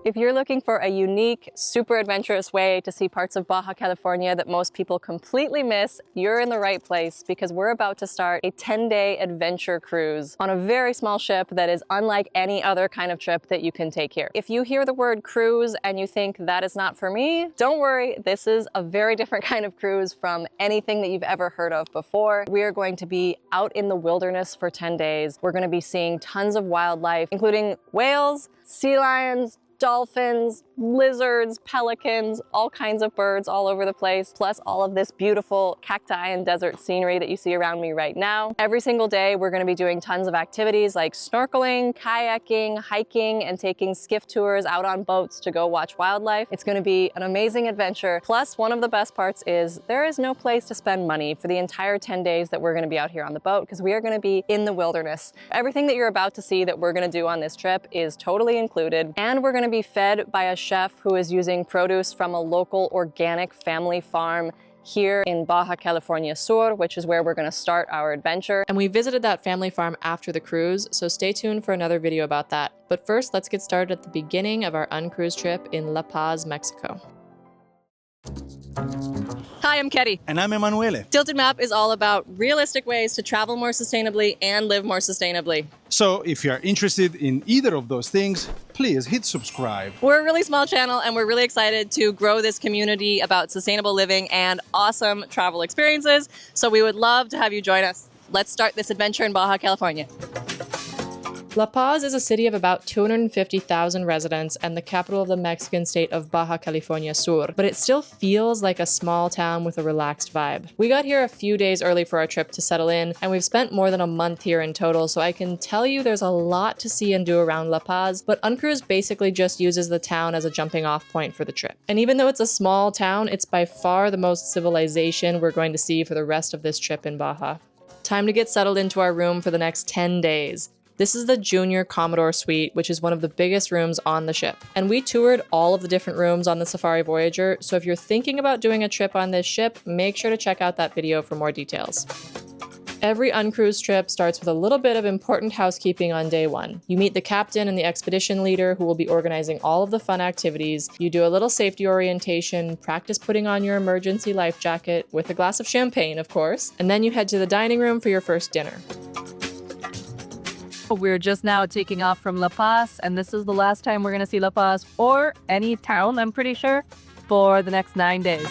If you're looking for a unique, super adventurous way to see parts of Baja California that most people completely miss, you're in the right place because we're about to start a 10-day adventure cruise on a very small ship that is unlike any other kind of trip that you can take here. If you hear the word cruise and you think that is not for me, don't worry, this is a very different kind of cruise from anything that you've ever heard of before. We are going to be out in the wilderness for 10 days. We're going to be seeing tons of wildlife, including whales, sea lions, dolphins, lizards, pelicans, all kinds of birds all over the place, plus all of this beautiful cacti and desert scenery that you see around me right now. Every single day, we're going to be doing tons of activities like snorkeling, kayaking, hiking, and taking skiff tours out on boats to go watch wildlife. It's going to be an amazing adventure. Plus, one of the best parts is there is no place to spend money for the entire 10 days that we're going to be out here on the boat because we are going to be in the wilderness. Everything that you're about to see that we're going to do on this trip is totally included, and we're going to be fed by a chef who is using produce from a local organic family farm here in Baja California Sur, which is where we're going to start our adventure. And we visited that family farm after the cruise, so stay tuned for another video about that. But first, let's get started at the beginning of our UnCruise trip in La Paz, Mexico. Hi, I'm Ketti. And I'm Emanuele. TiltedMap is all about realistic ways to travel more sustainably and live more sustainably. So if you are interested in either of those things, please hit subscribe. We're a really small channel and we're really excited to grow this community about sustainable living and awesome travel experiences. So we would love to have you join us. Let's start this adventure in Baja California. La Paz is a city of about 250,000 residents and the capital of the Mexican state of Baja California Sur, but it still feels like a small town with a relaxed vibe. We got here a few days early for our trip to settle in, and we've spent more than a month here in total, so I can tell you there's a lot to see and do around La Paz, but UnCruise basically just uses the town as a jumping off point for the trip. And even though it's a small town, it's by far the most civilization we're going to see for the rest of this trip in Baja. Time to get settled into our room for the next 10 days. This is the Junior Commodore Suite, which is one of the biggest rooms on the ship. And we toured all of the different rooms on the Safari Voyager, so if you're thinking about doing a trip on this ship, make sure to check out that video for more details. Every UnCruise trip starts with a little bit of important housekeeping on day one. You meet the captain and the expedition leader who will be organizing all of the fun activities. You do a little safety orientation, practice putting on your emergency life jacket, with a glass of champagne, of course, and then you head to the dining room for your first dinner. We're just now taking off from La Paz, and this is the last time we're going to see La Paz, or any town, I'm pretty sure, for the next 9 days.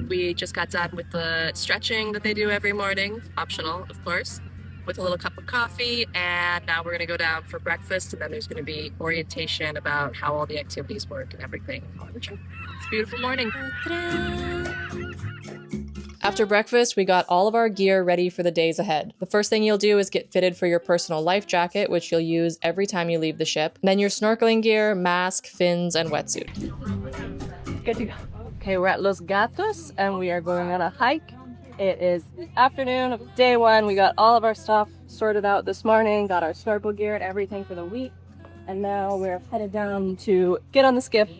We just got done with the stretching that they do every morning, optional, of course, with a little cup of coffee, and now we're going to go down for breakfast, and then there's going to be orientation about how all the activities work and everything on the trip. It's a beautiful morning. After breakfast, we got all of our gear ready for the days ahead. The first thing you'll do is get fitted for your personal life jacket, which you'll use every time you leave the ship. Then your snorkeling gear, mask, fins, and wetsuit. Good to go. Okay, we're at Los Gatos, and we are going on a hike. It is the afternoon of day one. We got all of our stuff sorted out this morning, got our snorkel gear and everything for the week. And now we're headed down to get on the skiff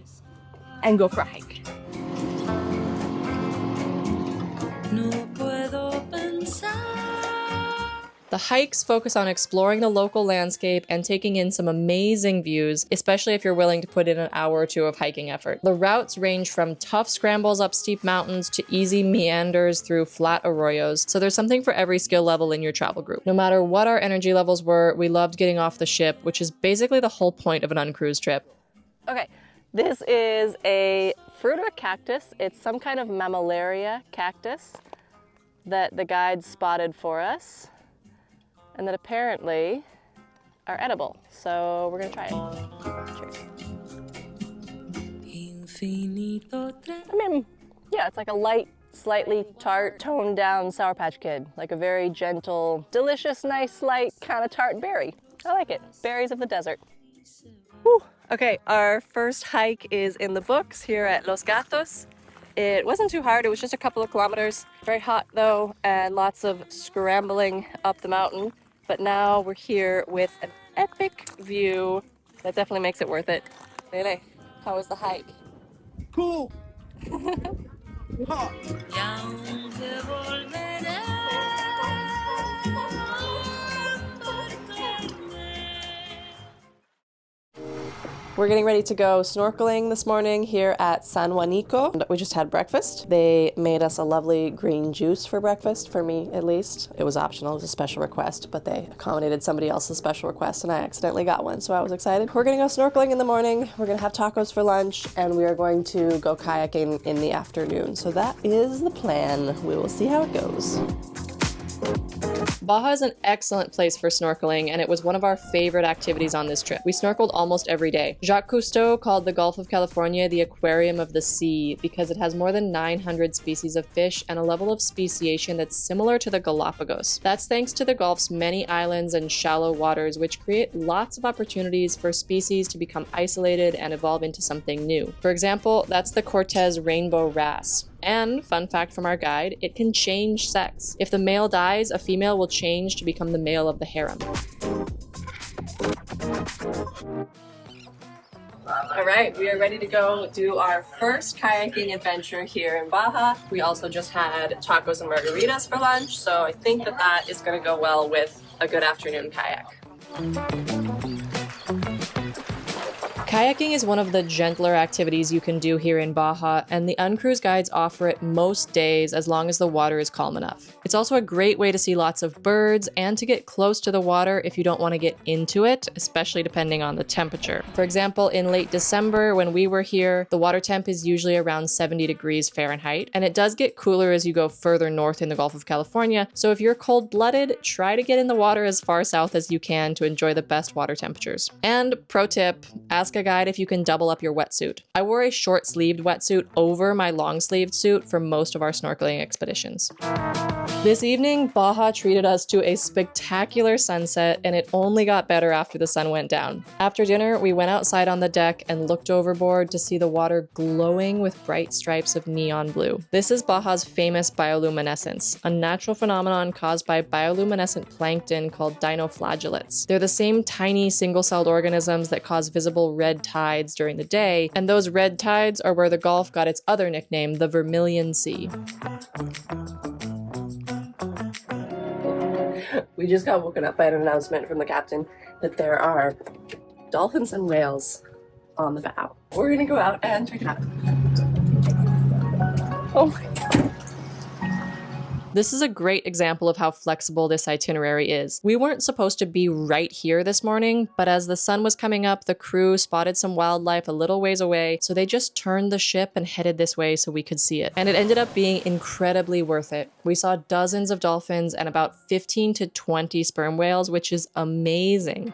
and go for a hike. The hikes focus on exploring the local landscape and taking in some amazing views, especially if you're willing to put in an hour or two of hiking effort. The routes range from tough scrambles up steep mountains to easy meanders through flat arroyos, so there's something for every skill level in your travel group. No matter what our energy levels were, we loved getting off the ship, which is basically the whole point of an UnCruise trip. Okay, this is a fruit of a cactus. It's some kind of mammillaria cactus that the guides spotted for us, and that apparently are edible. So we're gonna try it. Cheers. I mean, yeah, it's like a light, slightly tart, toned down Sour Patch Kid. Like a very gentle, delicious, nice, light, kind of tart berry. I like it. Berries of the desert. Whew. Okay, our first hike is in the books here at Los Gatos. It wasn't too hard, it was just a couple of kilometers. Very hot though, and lots of scrambling up the mountain. But now we're here with an epic view that definitely makes it worth it. Lele, how was the hike? Cool. We're getting ready to go snorkeling this morning here at San Juanico. We just had breakfast. They made us a lovely green juice for breakfast, for me at least. It was optional, it was a special request, but they accommodated somebody else's special request and I accidentally got one, so I was excited. We're gonna go snorkeling in the morning, we're gonna have tacos for lunch, and we are going to go kayaking in the afternoon. So that is the plan. We will see how it goes. Baja is an excellent place for snorkeling, and it was one of our favorite activities on this trip. We snorkeled almost every day. Jacques Cousteau called the Gulf of California the aquarium of the sea because it has more than 900 species of fish and a level of speciation that's similar to the Galapagos. That's thanks to the Gulf's many islands and shallow waters, which create lots of opportunities for species to become isolated and evolve into something new. For example, that's the Cortez rainbow wrasse. And, fun fact from our guide, it can change sex. If the male dies, a female will change to become the male of the harem. All right, we are ready to go do our first kayaking adventure here in Baja. We also just had tacos and margaritas for lunch, so I think that that is going to go well with a good afternoon kayak. Kayaking is one of the gentler activities you can do here in Baja, and the UnCruise guides offer it most days as long as the water is calm enough. It's also a great way to see lots of birds and to get close to the water if you don't want to get into it, especially depending on the temperature. For example, in late December when we were here, the water temp is usually around 70 degrees Fahrenheit, and it does get cooler as you go further north in the Gulf of California, so if you're cold-blooded, try to get in the water as far south as you can to enjoy the best water temperatures. And pro tip, ask a guide if you can double up your wetsuit. I wore a short-sleeved wetsuit over my long-sleeved suit for most of our snorkeling expeditions. This evening, Baja treated us to a spectacular sunset, and it only got better after the sun went down. After dinner, we went outside on the deck and looked overboard to see the water glowing with bright stripes of neon blue. This is Baja's famous bioluminescence, a natural phenomenon caused by bioluminescent plankton called dinoflagellates. They're the same tiny single-celled organisms that cause visible red tides during the day, and those red tides are where the Gulf got its other nickname, the Vermilion Sea. We just got woken up by an announcement from the captain that there are dolphins and whales on the bow. We're gonna go out and check it out. Oh my God. This is a great example of how flexible this itinerary is. We weren't supposed to be right here this morning, but as the sun was coming up, the crew spotted some wildlife a little ways away, so they just turned the ship and headed this way so we could see it. And it ended up being incredibly worth it. We saw dozens of dolphins and about 15 to 20 sperm whales, which is amazing.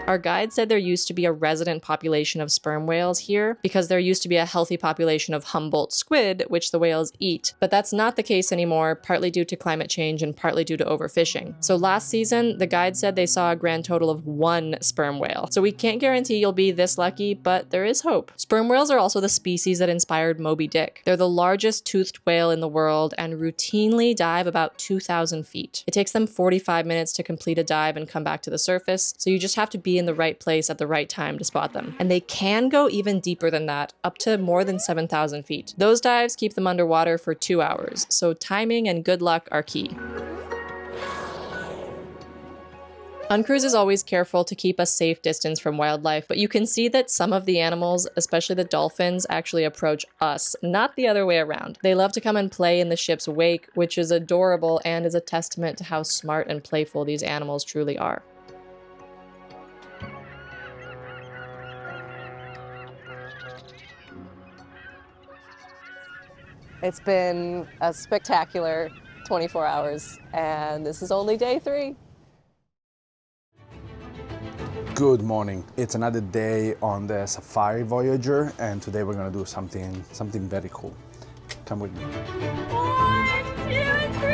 Our guide said there used to be a resident population of sperm whales here because there used to be a healthy population of Humboldt squid, which the whales eat. But that's not the case anymore, partly due to climate change and partly due to overfishing. So last season, the guide said they saw a grand total of 1 sperm whale. So we can't guarantee you'll be this lucky, but there is hope. Sperm whales are also the species that inspired Moby Dick. They're the largest toothed whale in the world and routinely dive about 2,000 feet. It takes them 45 minutes to complete a dive and come back to the surface, so you just have to be in the right place at the right time to spot them. And they can go even deeper than that, up to more than 7,000 feet. Those dives keep them underwater for 2 hours, so timing and good luck are key. UnCruise is always careful to keep a safe distance from wildlife, but you can see that some of the animals, especially the dolphins, actually approach us, not the other way around. They love to come and play in the ship's wake, which is adorable and is a testament to how smart and playful these animals truly are. It's been a spectacular 24 hours, and this is only day 3. Good morning. It's another day on the Safari Voyager, and today we're gonna do something very cool. Come with me. 1, 2, 3!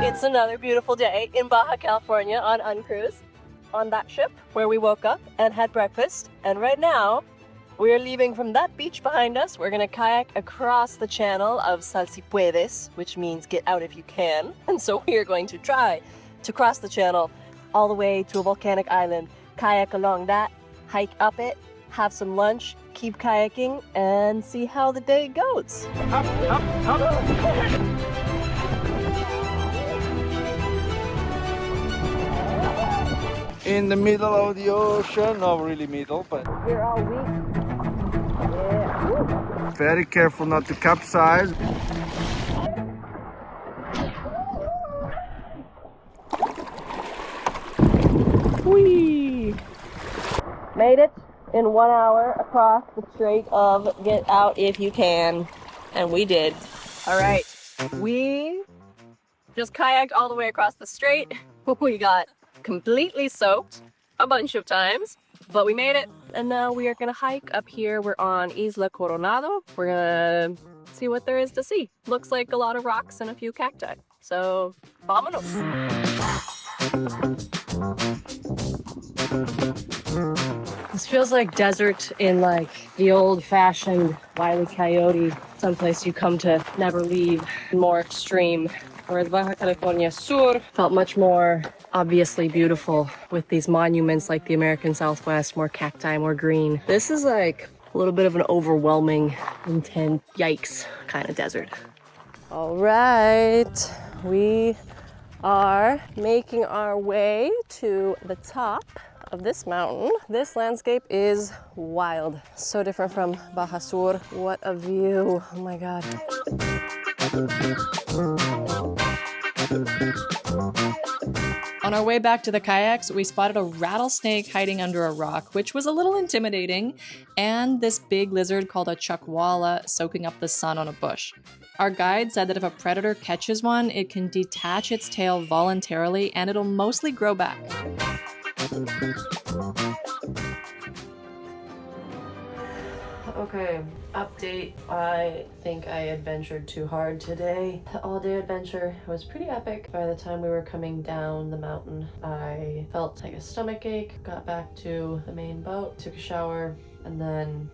It's another beautiful day in Baja California on UnCruise, on that ship where we woke up and had breakfast, and right now we're leaving from that beach behind us. We're gonna kayak across the channel of Sal si puedes, which means get out if you can. And so we are going to try to cross the channel all the way to a volcanic island, kayak along that, hike up it, have some lunch, keep kayaking, and see how the day goes. In the middle of the ocean, not really middle, but We're all weak. Yeah. very careful not to capsize. Whee! Made it in 1 hour across the Strait of Get Out If You Can. And we did. All right. We just kayaked all the way across the strait. We got completely soaked a bunch of times, but we made it. And now we are gonna hike up here. We're on Isla Coronado. We're gonna see what there is to see. Looks like a lot of rocks and a few cacti. So, vámonos. This feels like desert in like the old-fashioned Wile E. Coyote, someplace you come to never leave, more extreme. Whereas Baja California Sur felt much more obviously beautiful with these monuments like the American Southwest, more cacti, more green. This is like a little bit of an overwhelming, intense, yikes kind of desert. All right, we are making our way to the top of this mountain. This landscape is wild. So different from Baja Sur. What a view. Oh my God. On our way back to the kayaks, we spotted a rattlesnake hiding under a rock, which was a little intimidating, and this big lizard called a chuckwalla soaking up the sun on a bush. Our guide said that if a predator catches one, it can detach its tail voluntarily and it'll mostly grow back. Okay, update. I think I adventured too hard today. The all-day adventure was pretty epic. By the time we were coming down the mountain, I felt like a stomach ache. Got back to the main boat, took a shower, and then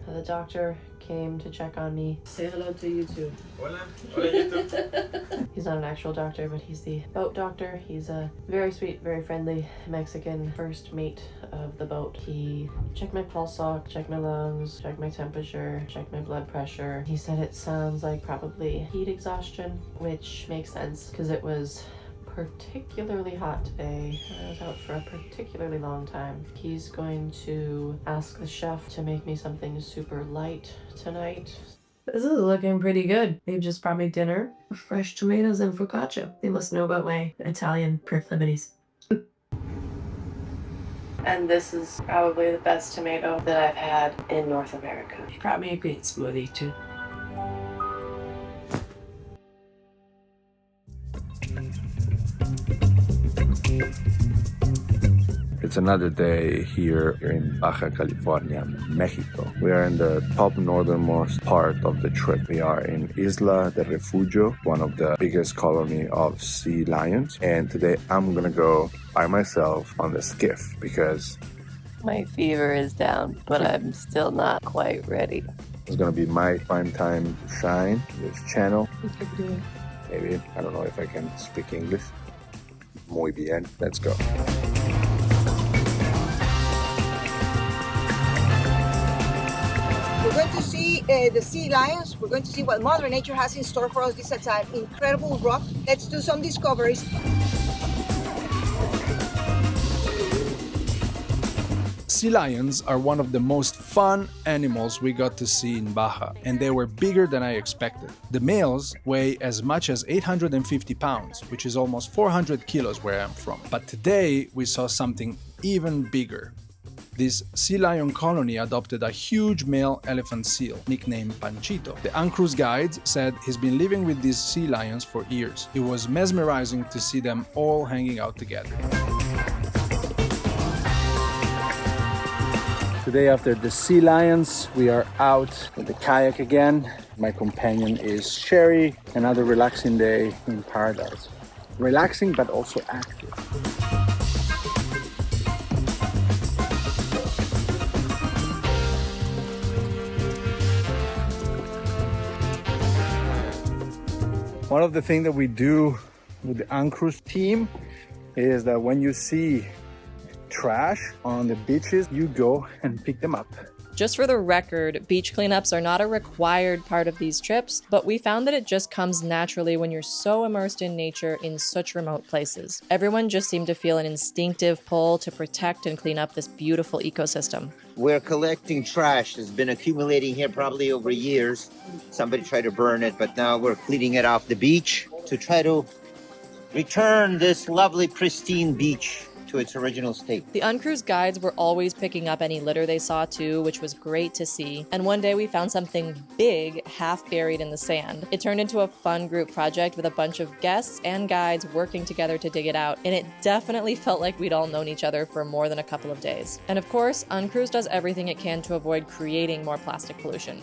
the doctor came to check on me. Say hello to YouTube. Hola. Hola, YouTube. He's not an actual doctor, but he's the boat doctor. He's a very sweet, very friendly Mexican first mate of the boat. He checked my pulse ox, checked my lungs, checked my temperature, checked my blood pressure. He said it sounds like probably heat exhaustion, which makes sense because it was particularly hot today. I was out for a particularly long time. He's going to ask the chef to make me something super light tonight. This is looking pretty good. Maybe just probably dinner, fresh tomatoes and focaccia. They must know about my Italian proclivities. And this is probably the best tomato that I've had in North America. Probably a great smoothie too. It's another day here in Baja California, Mexico. We are in the top northernmost part of the trip. We are in Isla de Refugio, one of the biggest colony of sea lions. And today I'm gonna go by myself on the skiff because My fever is down, but I'm still not quite ready. it's gonna be my prime time to shine this channel. Maybe, I don't know if I can speak English. Muy bien, let's go. We're going to see the sea lions. We're going to see what Mother Nature has in store for us. This is an incredible rock. Let's do some discoveries. Sea lions are one of the most fun animals we got to see in Baja, and they were bigger than I expected. The males weigh as much as 850 pounds, which is almost 400 kilos where I'm from. But today we saw something even bigger. This sea lion colony adopted a huge male elephant seal, nicknamed Panchito. The UnCruise guide said he's been living with these sea lions for years. It was mesmerizing to see them all hanging out together. Today after the sea lions, we are out with the kayak again. My companion is Sherry. Another relaxing day in paradise. Relaxing but also active. One of the things that we do with the UnCruise team is that when you see trash on the beaches, you go and pick them up. Just for the record, beach cleanups are not a required part of these trips, but we found that it just comes naturally when you're so immersed in nature in such remote places. Everyone just seemed to feel an instinctive pull to protect and clean up this beautiful ecosystem. We're collecting trash that's been accumulating here probably over years. Somebody tried to burn it, but now we're cleaning it off the beach to try to return this lovely, pristine beach to its original state. The UnCruise guides were always picking up any litter they saw too, which was great to see. And one day we found something big half buried in the sand. It turned into a fun group project with a bunch of guests and guides working together to dig it out, and it definitely felt like we'd all known each other for more than a couple of days. And of course, UnCruise does everything it can to avoid creating more plastic pollution.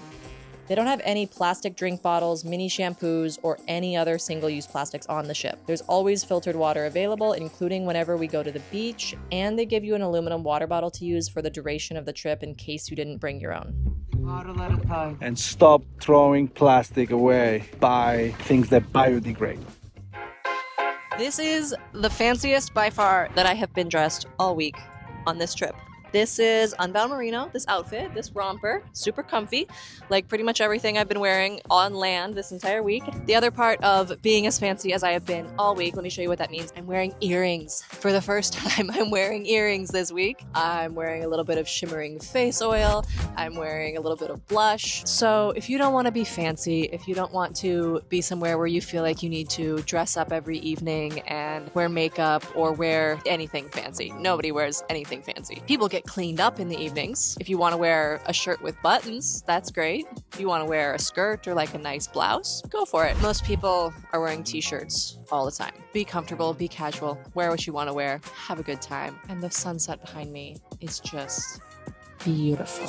They don't have any plastic drink bottles, mini shampoos, or any other single-use plastics on the ship. There's always filtered water available, including whenever we go to the beach, and they give you an aluminum water bottle to use for the duration of the trip in case you didn't bring your own. Bottle at a time. And stop throwing plastic away. Buy things that biodegrade. This is the fanciest by far that I have been dressed all week on this trip. This is Unbound Merino, this outfit, this romper, super comfy, like pretty much everything I've been wearing on land this entire week. The other part of being as fancy as I have been all week, let me show you what that means. I'm wearing earrings. For the first time, I'm wearing earrings this week. I'm wearing a little bit of shimmering face oil. I'm wearing a little bit of blush. So if you don't want to be fancy, if you don't want to be somewhere where you feel like you need to dress up every evening and wear makeup or wear anything fancy, nobody wears anything fancy. People get cleaned up in the evenings. If you want to wear a shirt with buttons, that's great. If you want to wear a skirt or like a nice blouse, go for it. Most people are wearing t-shirts all the time. Be comfortable, be casual, wear what you want to wear, have a good time. And the sunset behind me is just beautiful.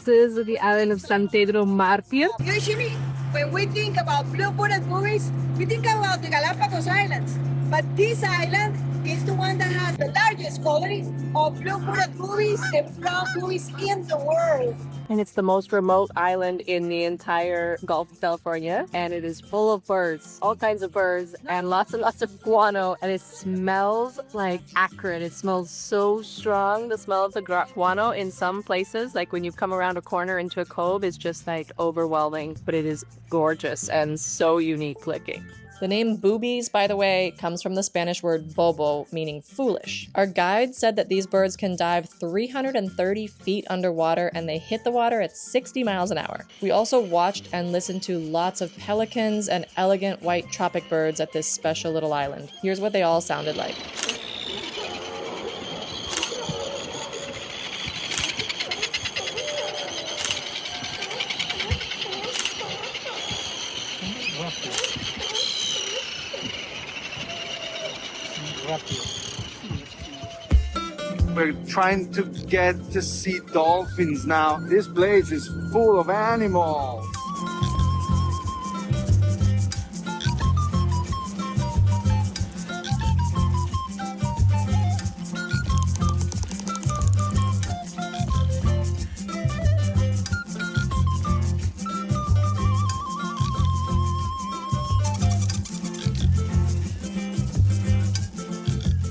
This is the island of San Pedro Martir. Usually, when we think about blue-footed boobies, we think about the Galapagos Islands. But this island is the one that has the largest colony of blue-footed boobies and brown boobies in the world. And it's the most remote island in the entire Gulf of California. And it is full of birds, all kinds of birds, and lots of guano. And it smells like acrid. It smells so strong. The smell of the guano in some places, like when you come around a corner into a cove, is just like overwhelming. But it is gorgeous and so unique looking. The name boobies, by the way, comes from the Spanish word bobo, meaning foolish. Our guide said that these birds can dive 330 feet underwater and they hit the water at 60 miles an hour. We also watched and listened to lots of pelicans and elegant white tropic birds at this special little island. Here's what they all sounded like. We're trying to get to see dolphins now. This place is full of animals.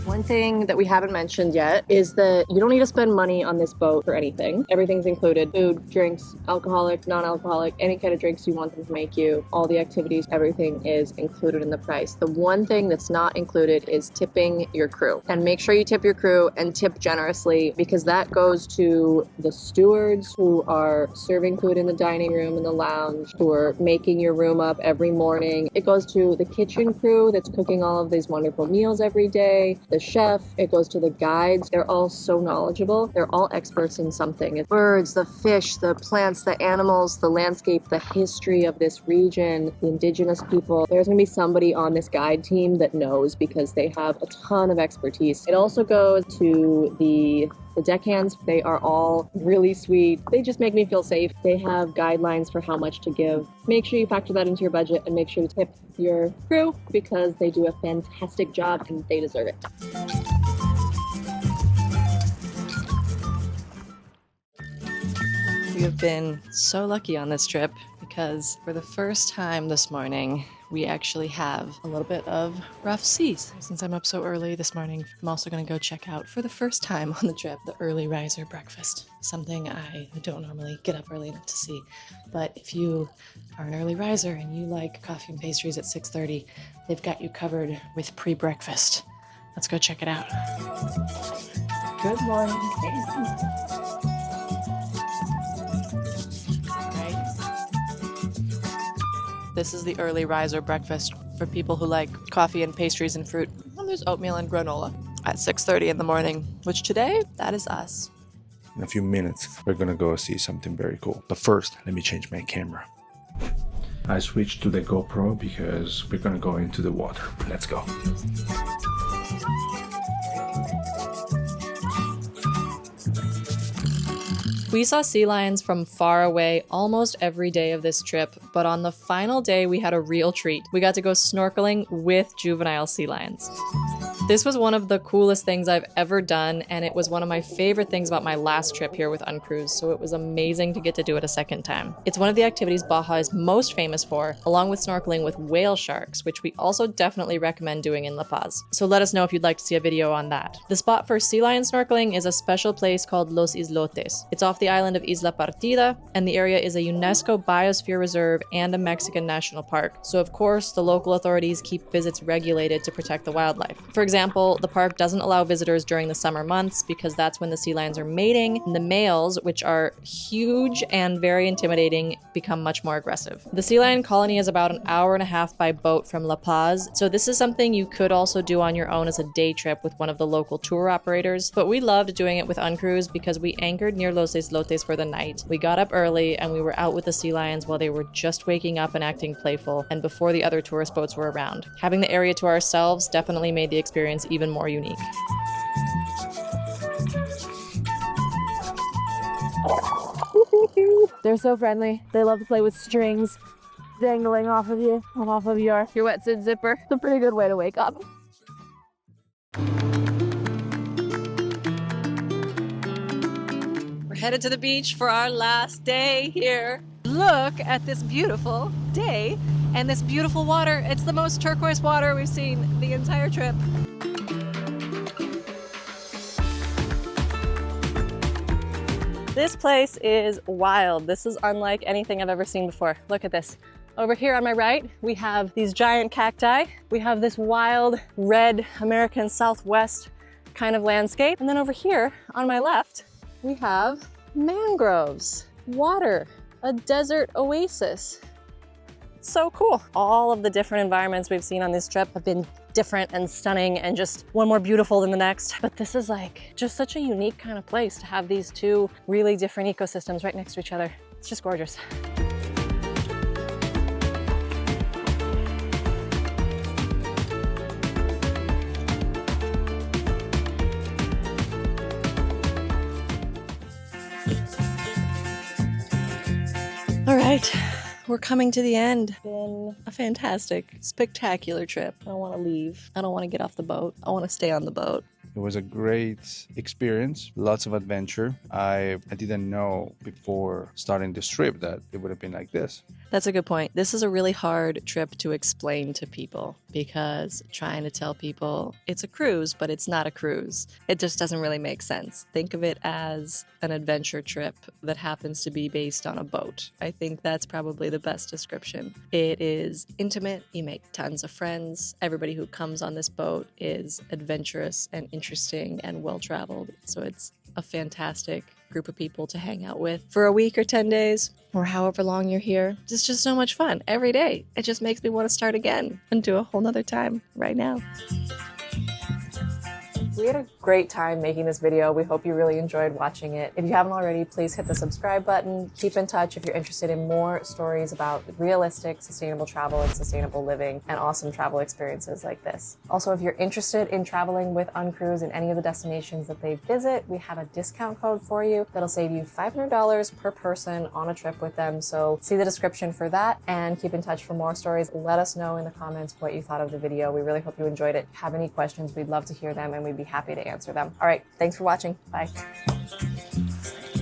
One thing that we haven't mentioned yet is that you don't need to spend money on this boat for anything. Everything's included. Food, drinks, alcoholic, non-alcoholic, any kind of drinks you want them to make you. All the activities, everything is included in the price. The one thing that's not included is tipping your crew. And make sure you tip your crew and tip generously, because that goes to the stewards who are serving food in the dining room and the lounge, who are making your room up every morning. It goes to the kitchen crew that's cooking all of these wonderful meals every day, the chef, it goes to the guides. They're all so knowledgeable. They're all experts in something. It's birds, the fish, the plants, the animals, the landscape, the history of this region, the indigenous people. There's gonna be somebody on this guide team that knows, because they have a ton of expertise. It also goes to the deckhands. They are all really sweet. They just make me feel safe. They have guidelines for how much to give. Make sure you factor that into your budget and make sure to tip your crew, because they do a fantastic job and they deserve it. We have been so lucky on this trip because for the first time this morning, we actually have a little bit of rough seas. Since I'm up so early this morning, I'm also gonna go check out for the first time on the trip, the early riser breakfast. Something I don't normally get up early enough to see. But if you are an early riser and you like coffee and pastries at 6:30, they've got you covered with pre-breakfast. Let's go check it out. Good morning. This is the early riser breakfast for people who like coffee and pastries and fruit. And there's oatmeal and granola at 6:30 in the morning, which today, that is us. In a few minutes, we're gonna go see something very cool. But first, let me change my camera. I switched to the GoPro because we're gonna go into the water. Let's go. We saw sea lions from far away almost every day of this trip, but on the final day we had a real treat. We got to go snorkeling with juvenile sea lions. This was one of the coolest things I've ever done, and it was one of my favorite things about my last trip here with UnCruise, so it was amazing to get to do it a second time. It's one of the activities Baja is most famous for, along with snorkeling with whale sharks, which we also definitely recommend doing in La Paz. So let us know if you'd like to see a video on that. The spot for sea lion snorkeling is a special place called Los Islotes. It's off the island of Isla Partida, and the area is a UNESCO Biosphere Reserve and a Mexican national park. So of course, the local authorities keep visits regulated to protect the wildlife. For example, the park doesn't allow visitors during the summer months because that's when the sea lions are mating, and the males, which are huge and very intimidating, become much more aggressive. The sea lion colony is about an hour and a half by boat from La Paz, so this is something you could also do on your own as a day trip with one of the local tour operators, but we loved doing it with UnCruise because we anchored near Los Islotes for the night. We got up early and we were out with the sea lions while they were just waking up and acting playful, and before the other tourist boats were around. Having the area to ourselves definitely made the experience even more unique. They're so friendly. They love to play with strings dangling off of you and off of your wetsuit zipper. It's a pretty good way to wake up. We're headed to the beach for our last day here. Look at this beautiful day and this beautiful water. It's the most turquoise water we've seen the entire trip. This place is wild. This is unlike anything I've ever seen before. Look at this. Over here on my right, we have these giant cacti. We have this wild red American Southwest kind of landscape. And then over here on my left, we have mangroves, water, a desert oasis. It's so cool. All of the different environments we've seen on this trip have been different and stunning and just one more beautiful than the next. But this is like just such a unique kind of place to have these two really different ecosystems right next to each other. It's just gorgeous. All right. We're coming to the end. It's been a fantastic, spectacular trip. I don't want to leave. I don't want to get off the boat. I want to stay on the boat. It was a great experience, lots of adventure. I didn't know before starting this trip that it would have been like this. That's a good point. This is a really hard trip to explain to people because trying to tell people it's a cruise, but it's not a cruise. It just doesn't really make sense. Think of it as an adventure trip that happens to be based on a boat. I think that's probably the best description. It is intimate. You make tons of friends. Everybody who comes on this boat is adventurous and interesting and well-traveled. So it's a fantastic group of people to hang out with for a week or 10 days or however long you're here. It's just so much fun every day. It just makes me want to start again and do a whole nother time right now. We had a great time making this video. We hope you really enjoyed watching it. If you haven't already, please hit the subscribe button. Keep in touch if you're interested in more stories about realistic, sustainable travel and sustainable living and awesome travel experiences like this. Also, if you're interested in traveling with UnCruise in any of the destinations that they visit, we have a discount code for you that'll save you $500 per person on a trip with them. So see the description for that and keep in touch for more stories. Let us know in the comments what you thought of the video. We really hope you enjoyed it. If you have any questions, we'd love to hear them and we'd be happy to answer them. All right, thanks for watching. Bye.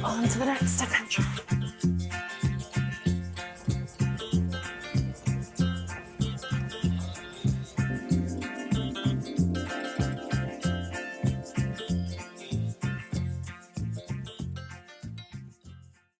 On to the next adventure.